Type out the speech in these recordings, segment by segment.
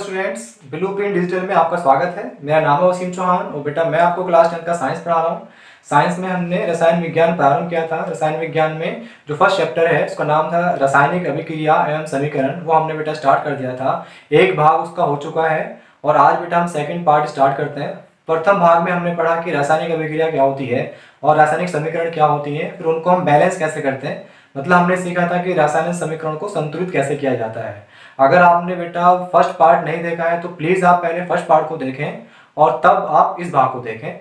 Students, blueprint digital में आपका स्वागत है। मेरा नाम है वसीम चौहान और बेटा मैं आपको क्लास 10 का साइंस पढ़ा रहा हूँ। साइंस में हमने रसायन विज्ञान प्रारंभ किया था। रसायन विज्ञान में जो फर्स्ट चैप्टर है उसका नाम था रासायनिक अभिक्रिया एवं समीकरण, वो हमने बेटा स्टार्ट कर दिया था। एक भाग उसका हो चुका है और आज बेटा हम सेकेंड पार्ट स्टार्ट करते हैं। प्रथम भाग में हमने पढ़ा कि रासायनिक अभिक्रिया क्या होती है और रासायनिक समीकरण क्या होती है, फिर उनको हम बैलेंस कैसे करते हैं। मतलब हमने सीखा था कि रासायनिक समीकरण को संतुलित कैसे किया जाता है। अगर आपने बेटा फर्स्ट पार्ट नहीं देखा है तो प्लीज आप पहले फर्स्ट पार्ट को देखें और तब आप इस भाग को देखें।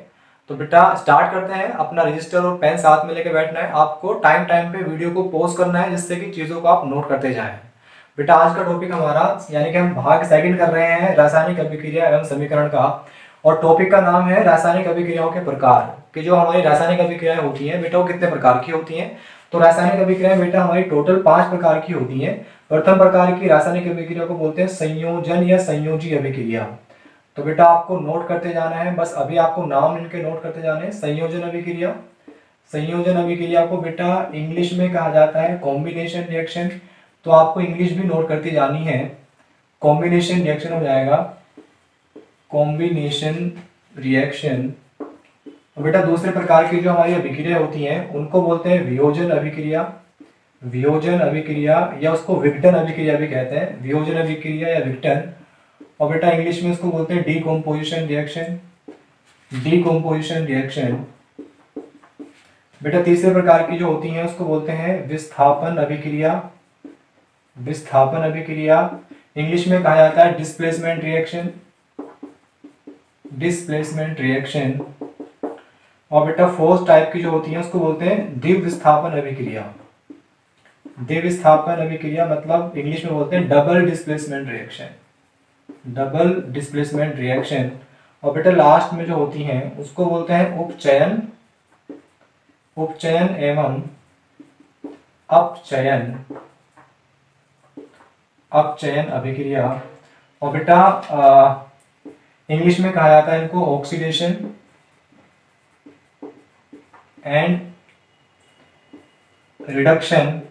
तो बेटा स्टार्ट करते हैं। अपना रजिस्टर और पेन साथ में लेके बैठना है। आपको टाइम टाइम पे वीडियो को पॉज करना है जिससे कि चीजों को आप नोट करते जाएं। बेटा आज का टॉपिक हमारा यानी कि हम भाग सेकंड कर रहे हैं रासायनिक अभिक्रिया एवं समीकरण का, और टॉपिक का नाम है रासायनिक अभिक्रियाओं के प्रकार। कि जो हमारी रासायनिक अभिक्रियाएं होती हैं बेटा वो कितने प्रकार की होती हैं। तो रासायनिक अभिक्रियाएं बेटा हमारी टोटल 5 प्रकार की होती हैं। प्रथम प्रकार की रासायनिक अभिक्रिया को बोलते हैं संयोजन या संयोजी अभिक्रिया। तो बेटा आपको नोट करते जाना है, बस अभी आपको नाम इनके नोट करते जाने हैं। संयोजन अभिक्रिया, संयोजन अभिक्रिया को बेटा इंग्लिश में कहा जाता है कॉम्बिनेशन रिएक्शन। तो आपको इंग्लिश भी नोट करती जानी है। कॉम्बिनेशन रिएक्शन हो जाएगा कॉम्बिनेशन रिएक्शन। बेटा दूसरे प्रकार की जो हमारी अभिक्रिया होती हैं उनको बोलते हैं वियोजन अभिक्रिया, वियोजन अभिक्रिया या उसको विघटन अभिक्रिया भी कहते हैं, वियोजन अभिक्रिया या विघटन। और बेटा इंग्लिश में उसको बोलते हैं डीकम्पोजिशन रिएक्शन, डीकम्पोजिशन रिएक्शन। बेटा तीसरे प्रकार की जो होती हैं उसको बोलते हैं विस्थापन अभिक्रिया, विस्थापन अभिक्रिया। इंग्लिश में कहा जाता है डिस्प्लेसमेंट रिएक्शन, डिस्प्लेसमेंट रिएक्शन। और बेटा फोर्थ टाइप की जो होती है उसको बोलते हैं द्विविस्थापन अभिक्रिया, द्विविस्थापन अभिक्रिया मतलब इंग्लिश में बोलते हैं double displacement reaction, double displacement reaction. और बेटा लास्ट में जो होती हैं उसको बोलते हैं उपचयन, उपचयन एवं अपचयन, अपचयन अभिक्रिया। और बेटा इंग्लिश में कहा जाता है इनको ऑक्सीडेशन एंड रिडक्शन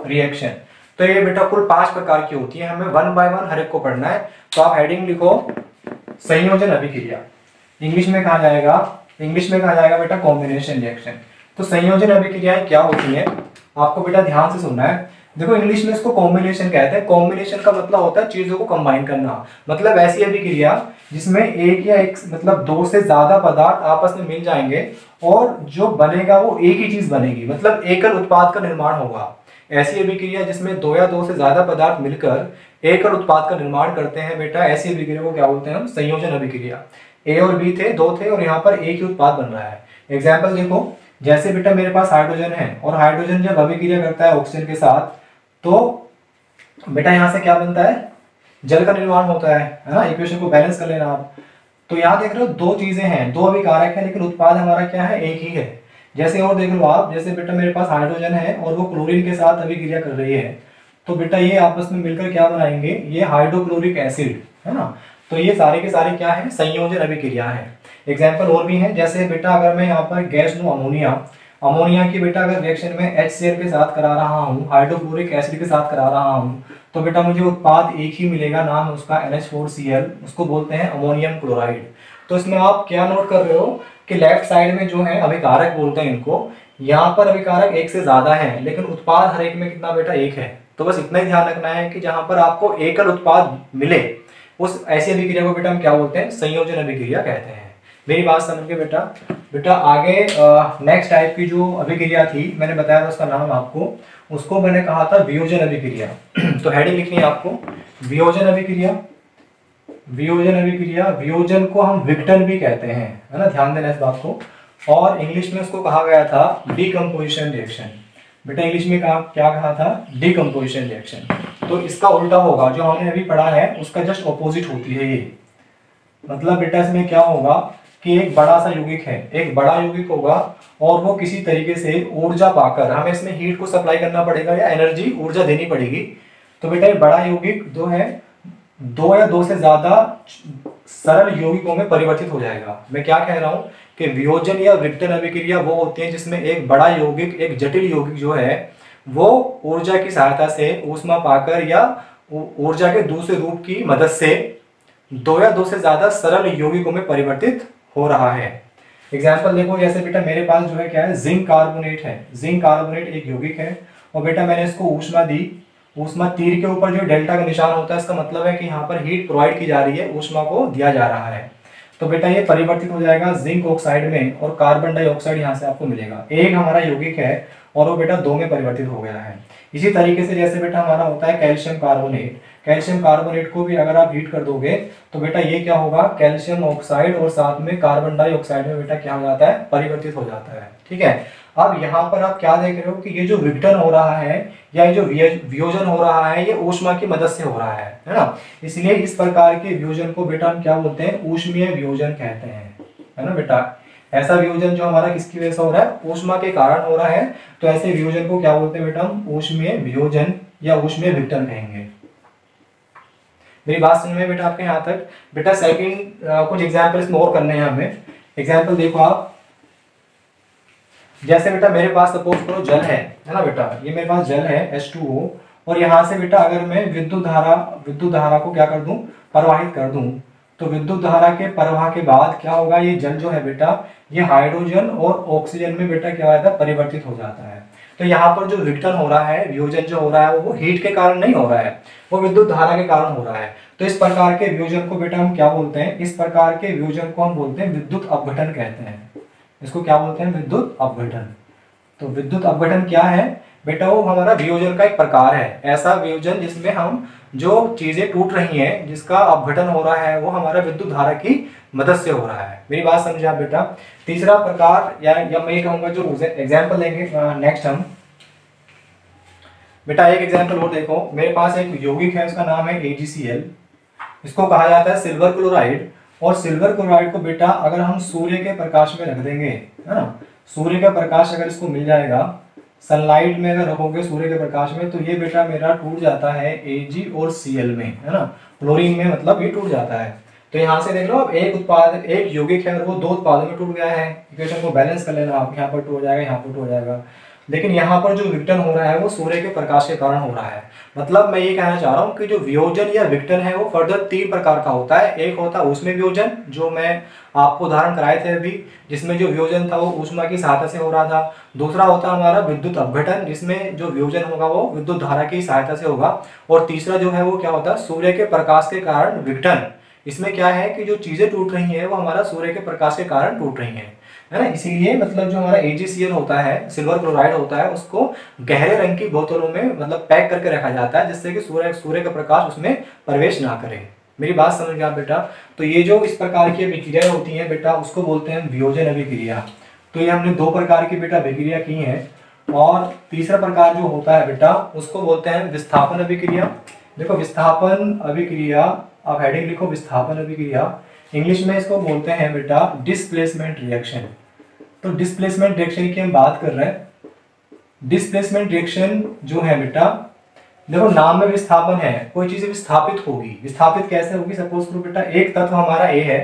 रिएक्शन। तो ये बेटा कुल 5 प्रकार की होती है। हमें वन बाय वन हर एक को पढ़ना है। तो आप हेडिंग लिखो संयोजन अभिक्रिया। इंग्लिश में कहा जाएगा, इंग्लिश में कहा जाएगा बेटा कॉम्बिनेशन रिएक्शन। तो संयोजन अभिक्रियाएं क्या होती हैं आपको बेटा ध्यान से सुनना है। देखो इंग्लिश में इसको कॉम्बिनेशन कहते हैं। कॉम्बिनेशन का मतलब होता है चीजों को कंबाइन करना। मतलब ऐसी अभिक्रिया जिसमें एक या एक मतलब 2 से ज्यादा पदार्थ आपस में मिल जाएंगे और जो बनेगा वो एक ही चीज बनेगी, मतलब एकल उत्पाद का निर्माण होगा। ऐसी अभिक्रिया जिसमें 2 या 2 से ज्यादा पदार्थ मिलकर एकल उत्पाद का निर्माण करते हैं बेटा, ऐसी अभिक्रिया को क्या बोलते हैं हम, संयोजन अभिक्रिया। ए और बी थे, 2 थे और यहाँ पर एक ही उत्पाद बन रहा है। एग्जाम्पल देखो, जैसे बेटा मेरे पास हाइड्रोजन है और हाइड्रोजन जब अभिक्रिया करता है ऑक्सीजन के साथ तो बेटा यहाँ से क्या बनता है, जल का निर्माण होता है ना। इक्वेशन को बैलेंस कर लेना आप। तो यहाँ देख रहे हो 2 चीजें हैं, 2 अभिकारक है लेकिन उत्पाद हमारा क्या है, एक ही है। जैसे और देख लो आप, जैसे बेटा मेरे पास हाइड्रोजन है और वो क्लोरीन के साथ अभिक्रिया कर रही है तो बेटा ये आपस में मिलकर क्या बनाएंगे, ये हाइड्रोक्लोरिक एसिड है ना। तो ये सारे के सारे क्या है, संयोजन अभिक्रिया है। एग्जाम्पल और भी है, जैसे बेटा अगर मैं यहाँ पर गैस लूं अमोनिया, अमोनिया की बेटा अगर रिएक्शन में HCl के साथ करा रहा हूँ, हाइड्रोक्लोरिक एसिड के साथ करा रहा हूँ, तो बेटा मुझे उत्पाद एक ही मिलेगा, नाम है उसका NH4Cl, उसको बोलते हैं अमोनियम क्लोराइड। तो इसमें आप क्या नोट कर रहे हो कि लेफ्ट साइड में जो है अभिकारक बोलते हैं इनको, यहाँ पर अभिकारक एक से ज्यादा है लेकिन उत्पाद हर एक में कितना बेटा, एक है। तो बस इतना ही ध्यान रखना है कि जहां पर आपको एकल उत्पाद मिले उस ऐसी अभिक्रिया को बेटा हम क्या बोलते हैं, संयोजन अभिक्रिया कहते हैं। मेरी बात समझ के बेटा। बेटा आगे नेक्स्ट टाइप की जो अभिक्रिया थी मैंने बताया था उसका नाम आपको, उसको मैंने कहा था वियोजन अभिक्रिया। तो हेडिंग लिखनी है आपको वियोजन अभिक्रिया, वियोजन अभिक्रिया। वियोजन को हम विघटन भी कहते हैं, है ना, ध्यान देना इस बात को। और इंग्लिश में उसको कहा गया था डीकम्पोजिशन रिएक्शन। बेटा इंग्लिश में क्या कहा था, डीकम्पोजिशन रिएक्शन। तो इसका उल्टा होगा, जो हमने अभी पढ़ा है उसका जस्ट ऑपोजिट होती है ये। मतलब बेटा इसमें क्या होगा कि एक बड़ा सा यौगिक है, एक बड़ा यौगिक होगा और वो किसी तरीके से ऊर्जा पाकर, हमें इसमें हीट को सप्लाई करना पड़ेगा या एनर्जी ऊर्जा देनी पड़ेगी। तो बेटा ये बड़ा यौगिक जो है 2 या 2 से ज्यादा सरल यौगिकों में परिवर्तित हो जाएगा। मैं क्या कह रहा हूँ कि वियोजन या विघटन अभिक्रिया वो होती है जिसमें एक बड़ा यौगिक, एक जटिल यौगिक जो है वो ऊर्जा की सहायता से ऊष्मा पाकर या ऊर्जा के दूसरे रूप की मदद से दो या दो से ज्यादा सरल यौगिकों में परिवर्तित हो रहा है। एग्जाम्पल देखो, जैसे बेटा मेरे पास जो है क्या है, जिंक कार्बोनेट है। जिंक कार्बोनेट एक यौगिक है और बेटा मैंने इसको ऊष्मा दी। ऊष्मा, तीर के ऊपर जो डेल्टा का निशान होता है, इसका मतलब है कि यहाँ पर हीट प्रोवाइड की जा रही है, ऊष्मा को दिया जा रहा है। तो बेटा ये परिवर्तित हो जाएगा जिंक ऑक्साइड में और कार्बन डाइऑक्साइड यहाँ से आपको मिलेगा। एक हमारा यौगिक है और वो बेटा दो में परिवर्तित हो गया है। इसी तरीके से जैसे बेटा हमारा होता है कैल्शियम कार्बोनेट। कैल्शियम कार्बोनेट को भी अगर आप हीट कर दोगे तो बेटा ये क्या होगा, कैल्शियम ऑक्साइड और साथ में कार्बन डाइऑक्साइड में बेटा क्या हो जाता है, परिवर्तित हो जाता है। ठीक है, अब यहाँ पर आप क्या देख रहे हो कि ये जो विघटन हो रहा है या ये जो वियोजन हो रहा है, ये ऊष्मा की मदद से हो रहा है ना। इसलिए इस प्रकार के वियोजन को बेटा हम क्या बोलते हैं, ऊष्मीय वियोजन कहते हैं, है ना बेटा। ऐसा वियोजन जो हमारा किसकी वजह से हो रहा है, ऊष्मा के कारण हो रहा है, तो ऐसे वियोजन को क्या बोलते हैं बेटा, हम ऊष्मीय वियोजन या ऊष्मीय विघटन कहेंगे। मेरी बात समझ में बेटा आपके यहाँ तक। बेटा सेकंड कुछ एग्जाम्पल इसमें और करने हैं हमें। एग्जाम्पल देखो आप, जैसे बेटा मेरे पास सपोज करो जल है ना बेटा, ये मेरे पास जल है H2O, और यहाँ से बेटा अगर मैं विद्युत धारा को क्या कर दूं, प्रवाहित कर दूं, तो विद्युत धारा के प्रवाह के बाद क्या होगा, ये जल जो है बेटा ये हाइड्रोजन और ऑक्सीजन में बेटा क्या होता है, परिवर्तित हो जाता है। तो यहाँ पर जो विघटन हो रहा है, वियोजन जो हो रहा है, वो हीट के कारण नहीं हो रहा है, वो विद्युत धारा के कारण हो रहा है। तो इस प्रकार के वियोजन को बेटा हम क्या बोलते हैं, इस प्रकार के वियोजन को हम बोलते हैं विद्युत अपघटन कहते हैं। इसको क्या बोलते हैं, विद्युत अपघटन। तो विद्युत अपघटन क्या है बेटा, वो हमारा वियोजन का एक प्रकार है। ऐसा वियोजन जिसमें हम जो चीजें टूट रही हैं, जिसका अपघटन हो रहा है, वो हमारा विद्युत धारा की मदद से हो रहा है। मेरी बात समझे आप बेटा। तीसरा प्रकार या मैं ये कहूंगा जो एग्जाम्पल लेंगे नेक्स्ट हम बेटा, एक एग्जाम्पल और देखो। मेरे पास एक यौगिक है, उसका नाम है AgCl। इसको कहा जाता है सिल्वर क्लोराइड। और सिल्वर क्लोराइड को बेटा अगर हम सूर्य के प्रकाश में रख देंगे, है ना, सूर्य का प्रकाश अगर इसको मिल जाएगा, सनलाइट में अगर रखोगे सूर्य के प्रकाश में, तो ये बेटा मेरा टूट जाता है Ag और Cl में, है ना, क्लोरीन में, मतलब ये टूट जाता है। तो यहाँ से देख लो अब एक उत्पाद, एक यौगिक है और वो दो उत्पादों में टूट गया है। इक्वेशन को बैलेंस कर लेना आप, यहाँ पर टूट जाएगा, यहाँ पर टूट जाएगा। लेकिन यहाँ पर जो विघटन हो रहा है वो सूर्य के प्रकाश के कारण हो रहा है। मतलब मैं ये कहना चाह रहा हूँ कि जो वियोजन या विघटन है वो फर्दर तीन प्रकार का होता है। एक होता है ऊष्मीय वियोजन, जो मैं आपको उदाहरण कराए थे अभी, जिसमें जो वियोजन था वो ऊष्मा की सहायता से हो रहा था। दूसरा होता है हमारा विद्युत अपघटन, जिसमें जो वियोजन होगा वो विद्युत धारा की सहायता से होगा। और तीसरा जो है वो क्या होता है, सूर्य के प्रकाश के कारण विघटन। इसमें क्या है कि जो चीजें टूट रही है वो हमारा सूर्य के प्रकाश के कारण टूट रही है ना। इसीलिए मतलब जो हमारा AgCl होता है, सिल्वर क्लोराइड होता है, उसको गहरे रंग की बोतलों में मतलब पैक करके रखा जाता है, जिससे कि सूर्य का प्रकाश उसमें प्रवेश ना करे। मेरी बात समझ गया बेटा। तो ये जो इस प्रकार की अभिक्रियाएं होती हैं बेटा, उसको बोलते हैं वियोजन अभिक्रिया। तो ये हमने दो प्रकार की बेटा अभिक्रिया की हैं। और तीसरा प्रकार जो होता है बेटा, उसको बोलते हैं विस्थापन अभिक्रिया। देखो विस्थापन अभिक्रिया, आप हेडिंग लिखो विस्थापन अभिक्रिया। इंग्लिश में इसको बोलते हैं बेटा डिस्प्लेसमेंट रिएक्शन। तो डिस्प्लेसमेंट रिएक्शन की हम बात कर रहे हैं। डिस्प्लेसमेंट रिएक्शन जो है बेटा, देखो नाम में विस्थापन है, कोई चीज विस्थापित होगी। विस्थापित कैसे होगी, सपोज करो बेटा एक तत्व हमारा A है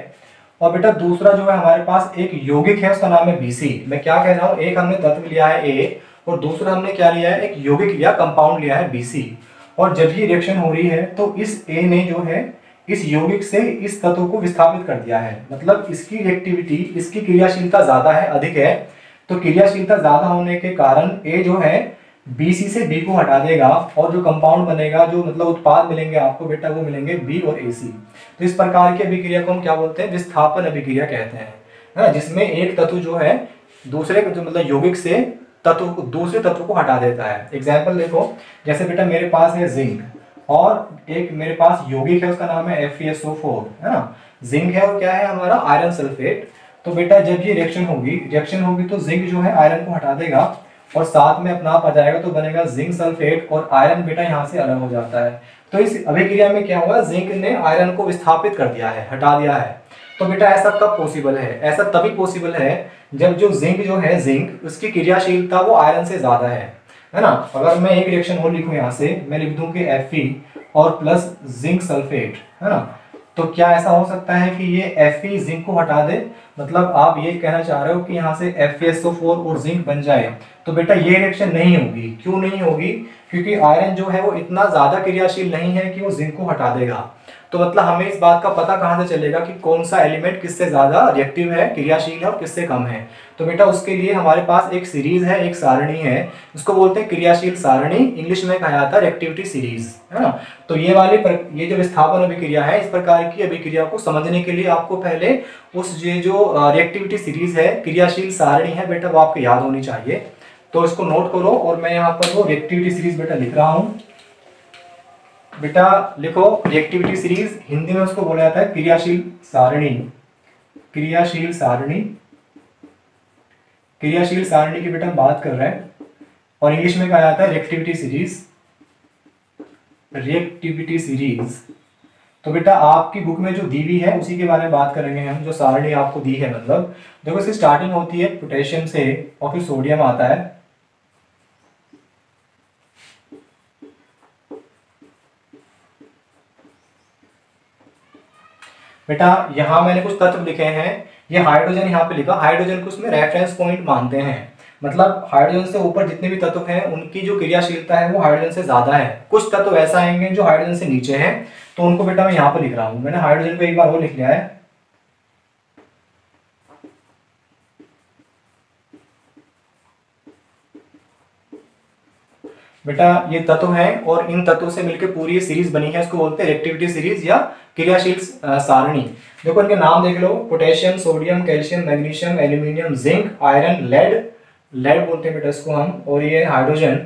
और बेटा दूसरा जो है हमारे पास एक यौगिक है, उसका नाम है BC। मैं क्या कह रहा हूँ, एक हमने तत्व लिया है A और दूसरा हमने क्या लिया है, एक यौगिक लिया, कंपाउंड लिया है BC। और जब ये रिएक्शन हो रही है तो इस A ने जो है इस यौगिक से इस तत्व को विस्थापित कर दिया है। मतलब इसकी रिएक्टिविटी, इसकी क्रियाशीलता ज्यादा है, अधिक है। तो क्रियाशीलता ज्यादा होने के कारण A जो है BC से B को हटा देगा और जो कंपाउंड बनेगा, जो मतलब उत्पाद मिलेंगे आपको बेटा, वो मिलेंगे B और AC। तो इस प्रकार की अभिक्रिया को हम क्या बोलते हैं, विस्थापन अभिक्रिया कहते हैं, है ना, जिसमें एक तत्व जो है दूसरे जो मतलब यौगिक से दूसरे तत्व को हटा देता है। एग्जाम्पल देखो, जैसे बेटा मेरे पास है जिंक और एक मेरे पास यौगिक है, उसका नाम है FeSO4, है ना। जिंक है और क्या है हमारा आयरन सल्फेट। तो बेटा जब ये रिएक्शन होगी तो जिंक जो है आयरन को हटा देगा और साथ में अपना आप आ जाएगा, तो बनेगा जिंक सल्फेट और आयरन बेटा यहाँ से अलग हो जाता है। तो इस अभिक्रिया में क्या होगा, जिंक ने आयरन को विस्थापित कर दिया है, हटा दिया है। तो बेटा ऐसा कब पॉसिबल है, ऐसा तभी पॉसिबल है जब जो जिंक उसकी क्रियाशीलता वो आयरन से ज्यादा है ना। अगर मैं एक रिएक्शन और लिखूं, यहाँ से मैं लिख दूं कि Fe और प्लस जिंक सल्फेट, है ना, तो क्या ऐसा हो सकता है कि ये Fe जिंक को हटा दे? मतलब आप ये कहना चाह रहे हो कि यहाँ से FeSO4 और जिंक बन जाए? तो बेटा ये रिएक्शन नहीं होगी। क्यों नहीं होगी? क्योंकि आयरन जो है वो इतना ज्यादा क्रियाशील नहीं है कि वो जिंक को हटा देगा। तो मतलब हमें इस बात का पता कहाँ से चलेगा कि कौन सा एलिमेंट किससे ज्यादा रिएक्टिव है, क्रियाशील है और किससे कम है? तो बेटा उसके लिए हमारे पास एक सीरीज है, एक सारणी है, उसको बोलते हैं क्रियाशील सारणी, इंग्लिश में कहा जाता है रिएक्टिविटी सीरीज, है ना। तो ये वाली ये जो विस्थापन अभिक्रिया है, इस प्रकार की अभिक्रिया को समझने के लिए आपको पहले उस ये जो रिएक्टिविटी सीरीज है, क्रियाशील सारणी है बेटा, वो आपको याद होनी चाहिए। तो इसको नोट करो और मैं यहाँ पर वो रिएक्टिविटी सीरीज बेटा लिख रहा हूँ। बेटा लिखो रिएक्टिविटी सीरीज, हिंदी में उसको बोला जाता है क्रियाशील सारणी। क्रियाशील सारणी, क्रियाशील सारणी की बेटा हम बात कर रहे हैं और इंग्लिश में कहा जाता है रिएक्टिविटी सीरीज। रिएक्टिविटी सीरीज तो बेटा आपकी बुक में जो दी हुई है उसी के बारे में बात करेंगे हम, जो सारणी आपको दी है। मतलब देखो इसकी स्टार्टिंग होती है पोटेशियम से और फिर सोडियम आता है। बेटा यहाँ मैंने कुछ तत्व लिखे हैं, ये हाइड्रोजन यहाँ पे लिखा, हाइड्रोजन को उसमें रेफरेंस पॉइंट मानते हैं। मतलब हाइड्रोजन से ऊपर जितने भी तत्व हैं उनकी जो क्रियाशीलता है वो हाइड्रोजन से ज्यादा है। कुछ तत्व ऐसा आएंगे जो हाइड्रोजन से नीचे हैं, तो उनको बेटा मैं यहाँ पे लिख रहा हूँ। मैंने हाइड्रोजन को एक बार वो लिख लिया है। बेटा ये तत्व हैं और इन तत्वों से मिलकर पूरी सीरीज बनी है, इसको बोलते हैं रिएक्टिविटी सीरीज या क्रियाशील सारणी। देखो इनके नाम देख लो, potassium, sodium, calcium, magnesium, aluminium, zinc, iron, lead, lead बोलते हैं बेटा इसको हम, और ये हाइड्रोजन।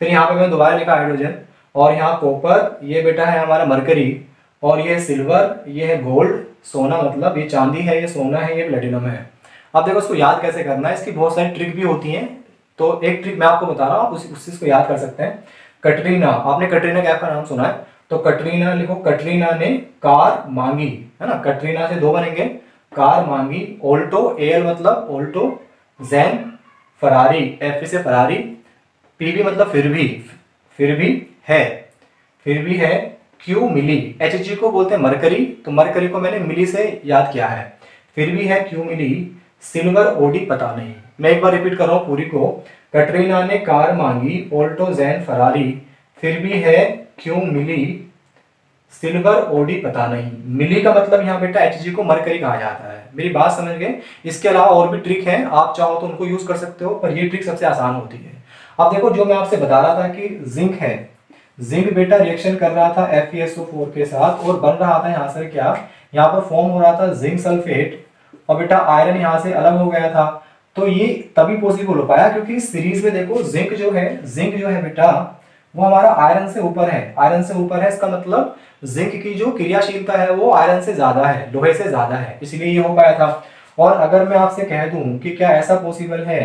फिर यहाँ पे मैंने दोबारा लिखा हाइड्रोजन, और यहाँ कॉपर, ये बेटा है हमारा मरकरी, और ये सिल्वर, ये है गोल्ड, सोना, मतलब ये चांदी है, ये सोना है, ये प्लेटिनम है। अब देखो इसको याद कैसे करना है, इसकी बहुत सारी ट्रिक भी होती हैं। तो एक ट्रिक मैं आपको बता रहा हूँ, उस चीज को याद कर सकते हैं। कटरीना, आपने कटरीना कैफ का नाम सुना है, तो कटरीना लिखो, कटरीना ने कार मांगी, है ना। कटरीना से दो बनेंगे, कार मांगी, ऑल्टो, एल मतलब ऑल्टो, जैन, फरारी, एफ से फरारी, पीवी मतलब फिर भी है, फिर भी है, क्यू मिली, एच को बोलते हैं मरकरी, तो मरकरी को मैंने मिली से याद किया है, फिर भी है, क्यू मिली, सिल्वर, ओडी पता नहीं। मैं एक बार रिपीट कर रहा हूं पूरी को, कटरीना ने कार मांगी, ऑल्टो, जैन, फरारी, फिर भी है, क्यों मिली, सिल्वर, ओडी पता नहीं। मिली का मतलब यहाँ बेटा एच को मरकरी कहा जाता है। मेरी बात समझ गए? इसके अलावा और भी ट्रिक है, आप चाहो तो उनको यूज कर सकते हो, पर ये ट्रिक सबसे आसान होती है। अब देखो जो मैं आपसे बता रहा था कि जिंक है, जिंक बेटा रिएक्शन कर रहा था FeSO4 के साथ और बन रहा था यहाँ से क्या, यहाँ पर फॉर्म हो रहा था जिंक सल्फेट, और बेटा आयरन यहाँ से अलग हो गया था। तो ये तभी पॉसिबल हो पाया क्योंकि सीरीज में देखो जिंक जो है बेटा वो हमारा आयरन से ऊपर है, आयरन से ऊपर है। इसका मतलब जिंक की जो क्रियाशीलता है वो आयरन से ज्यादा है, लोहे से ज्यादा है, इसलिए ये हो पाया था। और अगर मैं आपसे कह दूं कि क्या ऐसा पॉसिबल है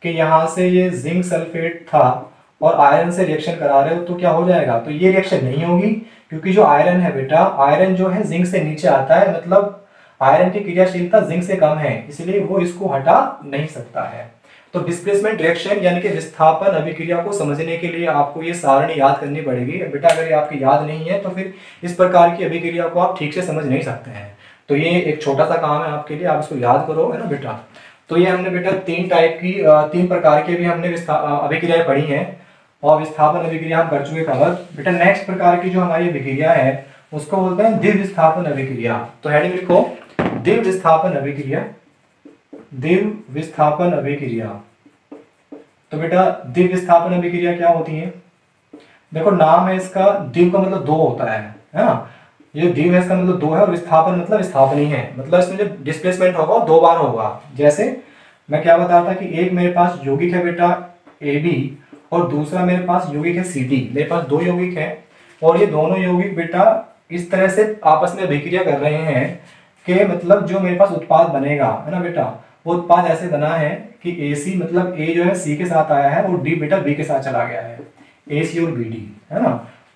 कि यहाँ से ये जिंक सल्फेट था और आयरन से रिएक्शन करा रहे हो, तो क्या हो जाएगा? तो ये रिएक्शन नहीं होगी, क्योंकि जो आयरन है बेटा, आयरन जो है जिंक से नीचे आता है, मतलब आयरन की क्रियाशीलता जिंक से कम है, इसलिए वो इसको हटा नहीं सकता है। तो डिस्प्लेसमेंट रिएक्शन यानी कि विस्थापन अभिक्रिया को समझने के लिए आपको ये सारणी याद करनी पड़ेगी बेटा। अगर ये आपकी याद नहीं है तो फिर इस प्रकार की अभिक्रिया को आप ठीक से समझ नहीं सकते हैं। तो ये एक छोटा सा काम है आपके लिए, आप इसको याद करो, है ना बेटा। तो ये हमने बेटा तीन प्रकार की भी हमने अभिक्रियाएं पढ़ी हैं, और विस्थापन अभिक्रिया हम कर चुके कवर। बेटा नेक्स्ट प्रकार की जो हमारी अभिक्रिया है उसको बोलते हैं द्विव विस्थापन अभिक्रिया। तो हेडिंग लिखो, द्विव विस्थापन अभिक्रिया, द्विव विस्थापन अभिक्रिया। तो बेटा द्विव विस्थापन अभिक्रिया क्या होती है? देखो नाम है इसका, द्विव का मतलब दो होता है ना। ये द्विव है इसका मतलब दो है, और विस्थापन मतलब विस्थापनी है, मतलब इसमें जो डिस्प्लेसमेंट होगा वो दो बार होगा। जैसे मैं क्या बता रहा था कि एक मेरे पास यौगिक है बेटा AB और दूसरा मेरे पास यौगिक है CD। मेरे पास दो यौगिक हैं और ये दोनों यौगिक बेटा इस तरह से आपस में अभिक्रिया कर रहे हैं कि मतलब जो मेरे पास उत्पाद बनेगा, है ना बेटा, वो उत्पाद ऐसे बना है कि AC मतलब A जो है C के साथ आया है और D बेटा B के साथ चला गया है, AC और BD, है ना।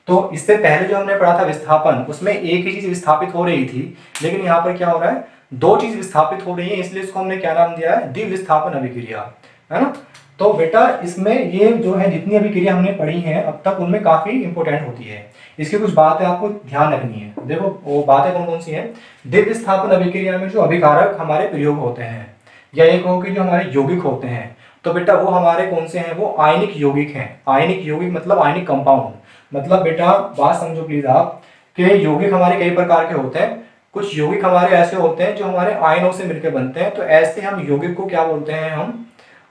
तो इससे पहले जो हमने पढ़ा था विस्थापन, उसमें एक ही चीज विस्थापित हो रही थी, लेकिन यहाँ पर क्या हो रहा है, दो चीज विस्थापित हो रही है, इसलिए इसको हमने क्या नाम दिया है, द्विविस्थापन अभिक्रिया, है ना। तो बेटा इसमें ये जो है जितनी अभिक्रिया हमने पढ़ी हैं अब तक, उनमें काफी इंपॉर्टेंट होती है। इसकी कुछ बातें आपको ध्यान रखनी है। देखो वो बातें कौन कौन सी हैं। द्वितीय स्थापन अभिक्रिया में जो अभिकारक हमारे प्रयोग होते हैं, या एक हो कि जो हमारे यौगिक होते हैं, तो बेटा वो हमारे कौन से हैं, वो आयनिक यौगिक हैं। आयनिक यौगिक मतलब आयनिक कंपाउंड, मतलब बेटा बात समझो प्लीज आप, कि यौगिक हमारे कई प्रकार के होते हैं। कुछ यौगिक हमारे ऐसे होते हैं जो हमारे आयनों से मिलकर बनते हैं, तो ऐसे हम यौगिक को क्या बोलते हैं, हम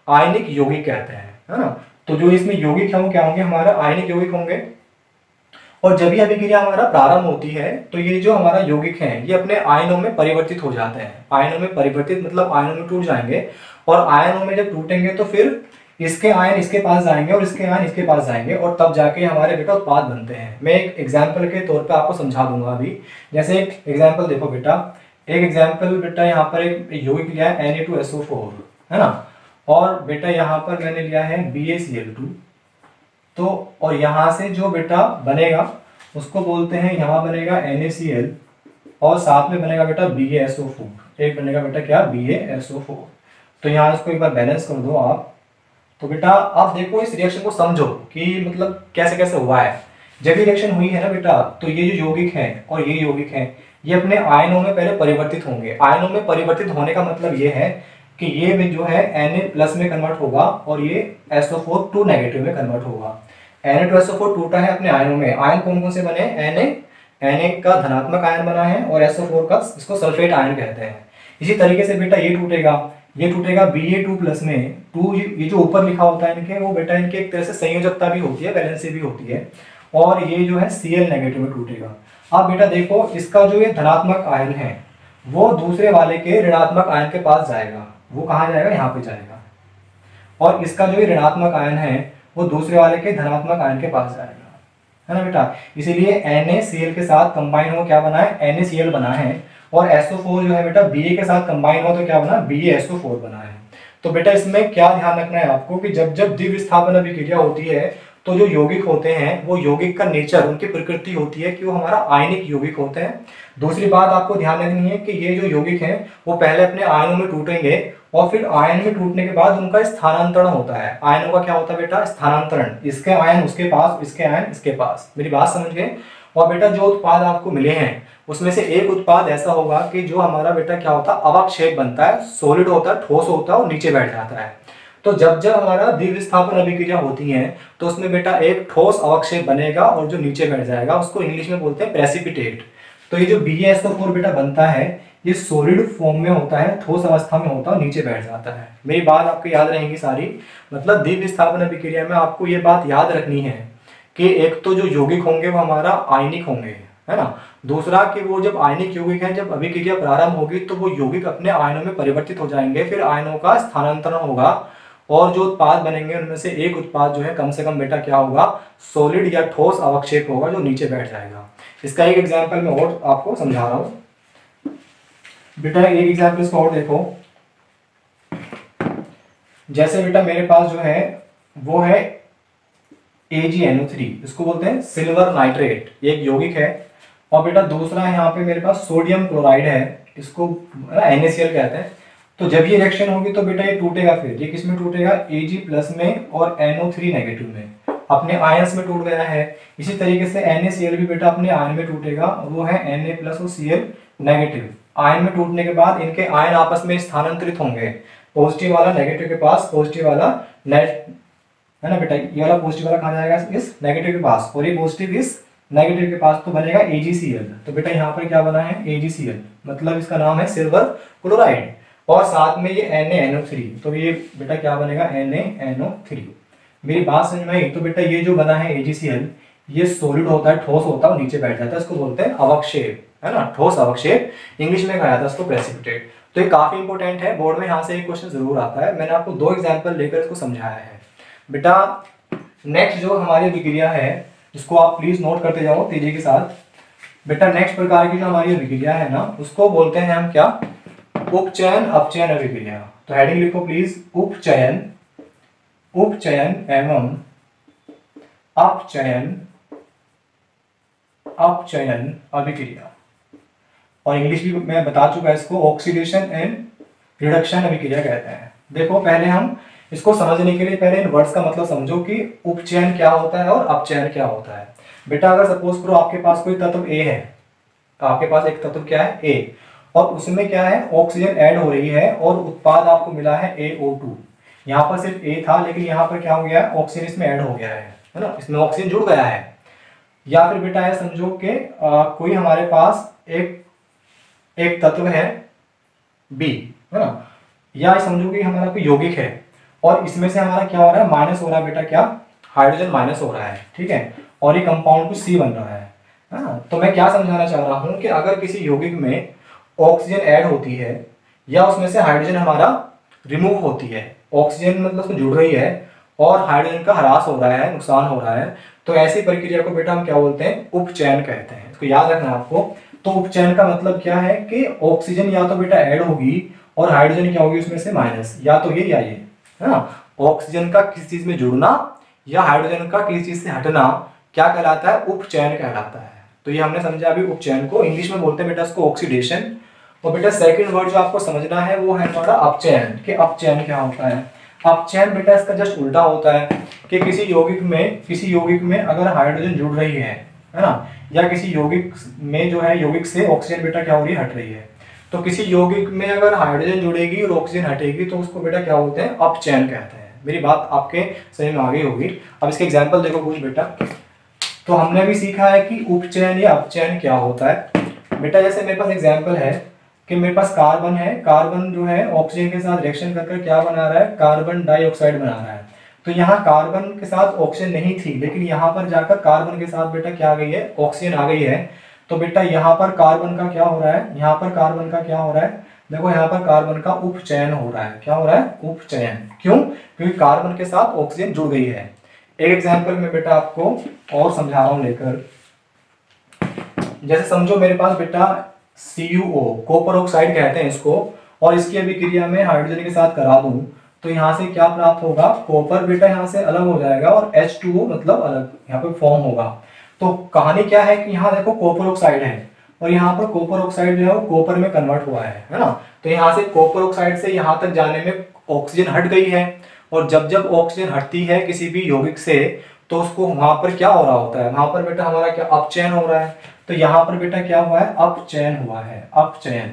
आयनिक यौगिक कहते हैं, है ना। तो जो इसमें यौगिक है वो क्या होंगे, हमारा आयनिक यौगिक होंगे। और जब ये अभिक्रिया हमारा प्रारंभ होती है तो ये जो हमारा यौगिक है ये अपने आयनों में परिवर्तित हो जाते हैं। आयनों में परिवर्तित मतलब आयनों में टूट जाएंगे, और आयनों में जब टूटेंगे तो फिर इसके आयन इसके पास जाएंगे और इसके आयन इसके पास जाएंगे, और तब जाके हमारे बेटा उत्पाद बनते हैं। मैं एक एग्जाम्पल के तौर पर आपको समझा दूंगा अभी। जैसे एक एग्जाम्पल देखो बेटा, एक एग्जाम्पल बेटा यहाँ पर एक यौगिक लिया है Na2SO4, है ना, और बेटा यहाँ पर मैंने लिया है BaCl2। तो और यहाँ से जो बेटा बनेगा उसको बोलते हैं, यहाँ बनेगा NaCl और साथ में बनेगा बेटा BaSO4। एक बनेगा बेटा क्या, BaSO4। तो यहाँ इसको एक बार बैलेंस कर दो आप। तो बेटा आप देखो इस रिएक्शन को समझो कि मतलब कैसे कैसे हुआ है। जब ये रिएक्शन हुई है ना बेटा, तो ये जो यौगिक है और ये यौगिक है ये अपने आयनों में पहले परिवर्तित होंगे। आयनों में परिवर्तित होने का मतलब ये है कि ये भी जो है Na+ में कन्वर्ट होगा और ये SO4 2 नेगेटिव में कन्वर्ट होगा। Na2SO4 टूटा है अपने आयनों में। आयन कौन कौन से बने, Na का धनात्मक आयन बना है और SO4 का, इसको सल्फेट आयन कहते हैं। इसी तरीके से बेटा ये टूटेगा Ba2+ में। 2 ये जो ऊपर लिखा होता है इनके, वो बेटा इनके एक तरह से संयोजकता भी होती है, वैलेंसी भी होती है, और ये जो है Cl नेगेटिव में टूटेगा। अब बेटा देखो इसका जो ये धनात्मक आयन है वो दूसरे वाले के ऋणात्मक आयन के पास जाएगा। वो कहाँ जाएगा, यहाँ पे जाएगा। और इसका जो ये ऋणात्मक आयन है वो दूसरे वाले के धनात्मक आयन के पास जाएगा, है ना बेटा। इसीलिए NaCl के साथ कंबाइन हो क्या बना है, NaCl बना है, और SO4 जो है बेटा Ba के साथ कंबाइन हो तो क्या बना, BaSO4 बना है। तो बेटा इसमें क्या ध्यान रखना है आपको कि जब जब द्वितीय स्थापन अभिक्रिया होती है तो जो यौगिक होते हैं वो यौगिक का नेचर, उनकी प्रकृति होती है कि वो हमारा आयनिक यौगिक होते हैं। दूसरी बात आपको ध्यान रखनी है कि ये जो यौगिक हैं वो पहले अपने आयनों में टूटेंगे और फिर आयन में टूटने के बाद उनका स्थानांतरण होता है। आयनों का क्या होता है बेटा, स्थानांतरण। इसके आयन उसके पास, इसके आयन इसके पास। मेरी बात समझ गए। और बेटा जो उत्पाद आपको मिले हैं उसमें से एक उत्पाद ऐसा होगा कि जो हमारा बेटा क्या होता है, अवक्षेप बनता है, सॉलिड होता है, ठोस होता है और नीचे बैठ जाता है। तो जब जब हमारा द्वितीय स्थापन अभिक्रिया होती है तो उसमें बेटा एक ठोस अवक्षेप बनेगा और जो नीचे बैठ जाएगा उसको इंग्लिश में बोलते हैं प्रेसिपिटेट। तो ये जो BaSO4 बेटा बनता है ये सॉलिड फॉर्म में होता है, ठोस अवस्था में होता है, नीचे बैठ जाता है। मेरी बात आपको याद रहेगी सारी। मतलब द्वितीय स्थापन अभिक्रिया में आपको ये बात याद रखनी है कि एक तो जो यौगिक होंगे वो हमारा आयनिक होंगे, है ना। दूसरा कि वो जब आयनिक यौगिक है, जब अभिक्रिया प्रारंभ होगी तो वो यौगिक अपने आयनों में परिवर्तित हो जाएंगे, फिर आयनों का स्थानांतरण होगा और जो उत्पाद बनेंगे उनमें से एक उत्पाद जो है कम से कम बेटा क्या होगा, सॉलिड या ठोस अवक्षेप होगा जो नीचे बैठ जाएगा। इसका एक एग्जाम्पल मैं और आपको समझा रहा हूं बेटा। एक एग्जाम्पल इसको और देखो। जैसे बेटा मेरे पास जो है वो है AgNO3, इसको बोलते हैं सिल्वर नाइट्रेट, एक यौगिक है। और बेटा दूसरा है यहाँ पे मेरे पास सोडियम क्लोराइड है, इसको NaCl कहते हैं। तो जब ये रिएक्शन होगी तो बेटा ये टूटेगा, फिर ये किस में टूटेगा, Ag+ में और NO3 नेगेटिव में, अपने आयंस में टूट गया है। इसी तरीके से NaCl भी बेटा अपने आयन में टूटेगा, वो है Na+ और Cl नेगेटिव। आयन में टूटने के बाद इनके आयन आपस में स्थानांतरित होंगे, पॉजिटिव वाला नेगेटिव के पास, पॉजिटिव वाला है ना बेटा, ये वाला पॉजिटिव वाला कहाँ जाएगा, इस नेगेटिव के पास, और ये पॉजिटिव इस नेगेटिव के पास, तो बनेगा AgCl। तो बेटा यहाँ पर क्या बना है, AgCl, मतलब इसका नाम है सिल्वर क्लोराइड, और साथ में ये NaNO3, तो ये बेटा क्या बनेगा, NaNO3। मेरी बात समझ में आई। तो बेटा ये जो बना है AgCl ये सॉलिड होता है, ठोस होता है और नीचे बैठ जाता है, इसको बोलते हैं अवक्षेप, है ना, ठोस अवक्षेप। इंग्लिश में कहा जाता है इसको प्रेसिपिटेट। तो ये काफी इंपॉर्टेंट है, बोर्ड में यहाँ से एक क्वेश्चन जरूर आता है। मैंने आपको 2 एग्जाम्पल लेकर इसको समझाया है बेटा। नेक्स्ट जो हमारी अभिक्रिया है इसको आप प्लीज नोट करते जाओ तेजी के साथ बेटा। नेक्स्ट प्रकार की जो हमारी अभिक्रिया है ना उसको बोलते हैं हम क्या, उपचयन अपचयन अभिक्रिया। तो हेडिंग लिखो प्लीज, उपचयन, उपचयन एवं अपचयन, अपचयन अभिक्रिया। और इंग्लिश भी मैं बता चुका है इसको, ऑक्सीडेशन एंड रिडक्शन अभिक्रिया कहते हैं। देखो पहले हम इसको समझने के लिए पहले इन वर्ड्स का मतलब समझो कि उपचयन क्या होता है और अपचयन क्या होता है। बेटा अगर सपोज करो आपके पास कोई तत्व ए है, आपके पास एक तत्व क्या है ए, और उसमें क्या है ऑक्सीजन ऐड हो रही है और उत्पाद आपको मिला है AO2। यहाँ पर सिर्फ ए था लेकिन यहाँ पर क्या हो गया है, ऑक्सीजन इसमें ऐड हो गया है ना, इसमें ऑक्सीजन जुड़ गया है। या फिर बेटा है समझो कि कोई हमारे पास एक तत्व है बी, है ना, या समझो कि हमारा कोई यौगिक है और इसमें से हमारा क्या हो रहा है, माइनस हो रहा है बेटा, क्या हाइड्रोजन माइनस हो रहा है, ठीक है, और ये कंपाउंड कुछ सी बन रहा है ना। तो मैं क्या समझाना चाह रहा हूं कि अगर किसी यौगिक में ऑक्सीजन ऐड होती है या उसमें से हाइड्रोजन हमारा रिमूव होती है, ऑक्सीजन मतलब उसमें जुड़ रही है और हाइड्रोजन का ह्रास हो रहा है, नुकसान हो रहा है, तो ऐसी प्रक्रिया को बेटा हम क्या बोलते हैं, उपचयन कहते हैं। इसको याद रखना है आपको। तो उपचयन का मतलब क्या है कि ऑक्सीजन या तो बेटा ऐड होगी और हाइड्रोजन क्या होगी उसमें से माइनस, या तो ये या ये, है ना। ऑक्सीजन का किसी चीज में जुड़ना या हाइड्रोजन का किसी चीज से हटना क्या कहलाता है, उपचयन कहलाता है। तो ये हमने समझा अभी उपचयन को, इंग्लिश में बोलते हैं बेटा इसको ऑक्सीडेशन। और बेटा सेकंड वर्ड जो आपको समझना है वो है हमारा अपचयन, कि अपचयन क्या होता है। अपचयन बेटा इसका जस्ट उल्टा होता है कि किसी यौगिक में अगर हाइड्रोजन जुड़ रही है ना, या किसी यौगिक में जो है यौगिक से ऑक्सीजन बेटा क्या हो रही है, हट रही है। तो किसी यौगिक में अगर हाइड्रोजन जुड़ेगी और ऑक्सीजन हटेगी तो उसको बेटा क्या बोलते हैं, अपचयन कहते हैं। मेरी बात आपके समझ में आ गई होगी। अब इसके एग्जाम्पल देखो कुछ बेटा। तो हमने भी सीखा है कि उपचयन या अपचयन क्या होता है। बेटा जैसे मेरे पास एग्जाम्पल है कि मेरे पास कार्बन है, कार्बन जो है ऑक्सीजन के साथ रिएक्शन करके क्या बना रहा है, कार्बन डाइऑक्साइड बना रहा है। तो यहाँ कार्बन के साथ ऑक्सीजन नहीं थी लेकिन यहाँ पर जाकर कार्बन के साथ बेटा क्या आ गई है, ऑक्सीजन आ गई है। तो बेटा यहाँ पर कार्बन का क्या हो रहा है, यहाँ पर कार्बन का क्या हो रहा है, देखो यहाँ पर कार्बन का उपचयन हो रहा है। क्या हो रहा है, उपचयन। क्यों, क्योंकि कार्बन के साथ ऑक्सीजन जुड़ गई है। एक एग्जाम्पल में बेटा आपको और समझा रहा हूं लेकर। जैसे समझो मेरे पास बेटा CuO, कॉपर ऑक्साइड कहते हैं इसको, और इसकी अभिक्रिया में हाइड्रोजन के साथ करा दूं तो यहाँ से क्या प्राप्त होगा, कॉपर बेटा यहाँ से अलग हो जाएगा और H2O मतलब अलग यहाँ पे फॉर्म होगा। तो कहानी क्या है कि यहाँ देखो कॉपर ऑक्साइड है और यहाँ पर कॉपर ऑक्साइड जो है वो कॉपर में कन्वर्ट हुआ है ना। तो यहाँ से कॉपर ऑक्साइड से यहाँ तक जाने में ऑक्सीजन हट गई है, और जब जब ऑक्सीजन हटती है किसी भी यौगिक से तो उसको वहां पर क्या हो रहा होता है, वहां पर बेटा हमारा क्या अपचयन हो रहा है। तो यहाँ पर बेटा क्या हुआ है, अपचयन हुआ है। अपचयन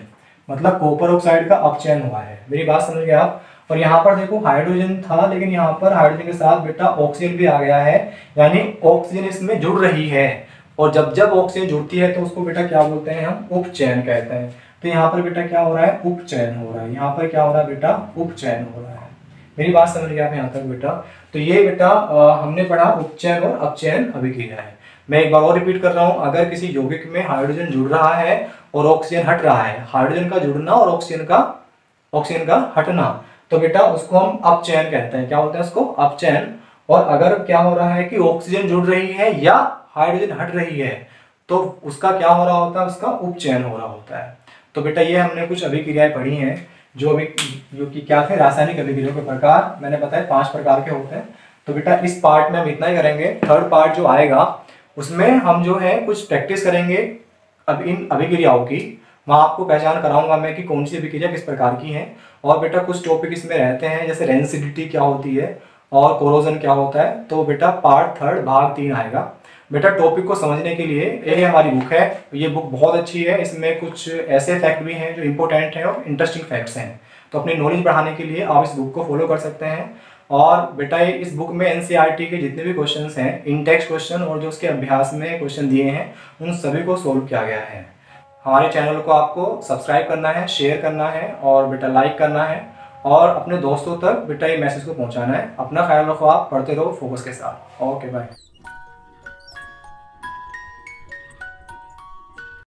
मतलब कॉपर ऑक्साइड का अपचयन हुआ है। मेरी बात समझ गए आप। और यहाँ पर देखो हाइड्रोजन था लेकिन यहाँ पर हाइड्रोजन के साथ बेटा ऑक्सीजन भी आ गया है, यानी ऑक्सीजन इसमें जुड़ रही है, और जब जब ऑक्सीजन जुड़ती है तो उसको बेटा क्या बोलते हैं, हम उपचयन कहते हैं। तो यहाँ पर बेटा क्या हो रहा है, उपचयन हो रहा है। यहाँ पर क्या हो रहा है बेटा, उपचयन हो रहा है। मेरी बात समझ गए आप यहाँ तक बेटा। तो ये बेटा हमने पढ़ा उपचयन और अपचयन अभिक्रिया है। मैं एक बार और रिपीट कर रहा हूँ, अगर किसी यौगिक में हाइड्रोजन जुड़ रहा है और ऑक्सीजन हट रहा है, हाइड्रोजन का जुड़ना और ऑक्सीजन का हटना, तो बेटा उसको हम अपचयन कहते हैं। क्या बोलते हैं उसको, अपचयन। और अगर क्या हो रहा है कि ऑक्सीजन जुड़ रही है या हाइड्रोजन हट रही है तो उसका क्या हो रहा होता है, उसका उपचयन हो रहा होता है। तो बेटा ये हमने कुछ अभिक्रियाएं पढ़ी हैं जो कि क्या थे, रासायनिक अभिक्रियाओं के प्रकार। मैंने बताया 5 प्रकार के होते हैं। तो बेटा इस पार्ट में हम इतना ही करेंगे। थर्ड पार्ट जो आएगा उसमें हम जो है कुछ प्रैक्टिस करेंगे अब इन अभिक्रियाओं की। वहाँ आपको पहचान कराऊंगा मैं कि कौन सी अभिक्रिया किस प्रकार की है। और बेटा कुछ टॉपिक इसमें रहते हैं जैसे रेंसिडिटी क्या होती है और कोरोजन क्या होता है। तो बेटा पार्ट 3 भाग 3 आएगा। बेटा टॉपिक को समझने के लिए ये हमारी बुक है, ये बुक बहुत अच्छी है। इसमें कुछ ऐसे फैक्ट भी हैं जो इंपॉर्टेंट हैं और इंटरेस्टिंग फैक्ट्स हैं। तो अपनी नॉलेज बढ़ाने के लिए आप इस बुक को फॉलो कर सकते हैं। और बेटा इस बुक में NCERT के जितने भी क्वेश्चंस हैं, इन टेक्स्ट क्वेश्चन और जो उसके अभ्यास में क्वेश्चन दिए हैं, उन सभी को सोल्व किया गया है। हमारे चैनल को आपको सब्सक्राइब करना है, शेयर करना है और बेटा लाइक करना है, और अपने दोस्तों तक बेटा ये मैसेज को पहुंचाना है। अपना ख्याल रखो, आप पढ़ते रहो फोकस के साथ। Okay bye.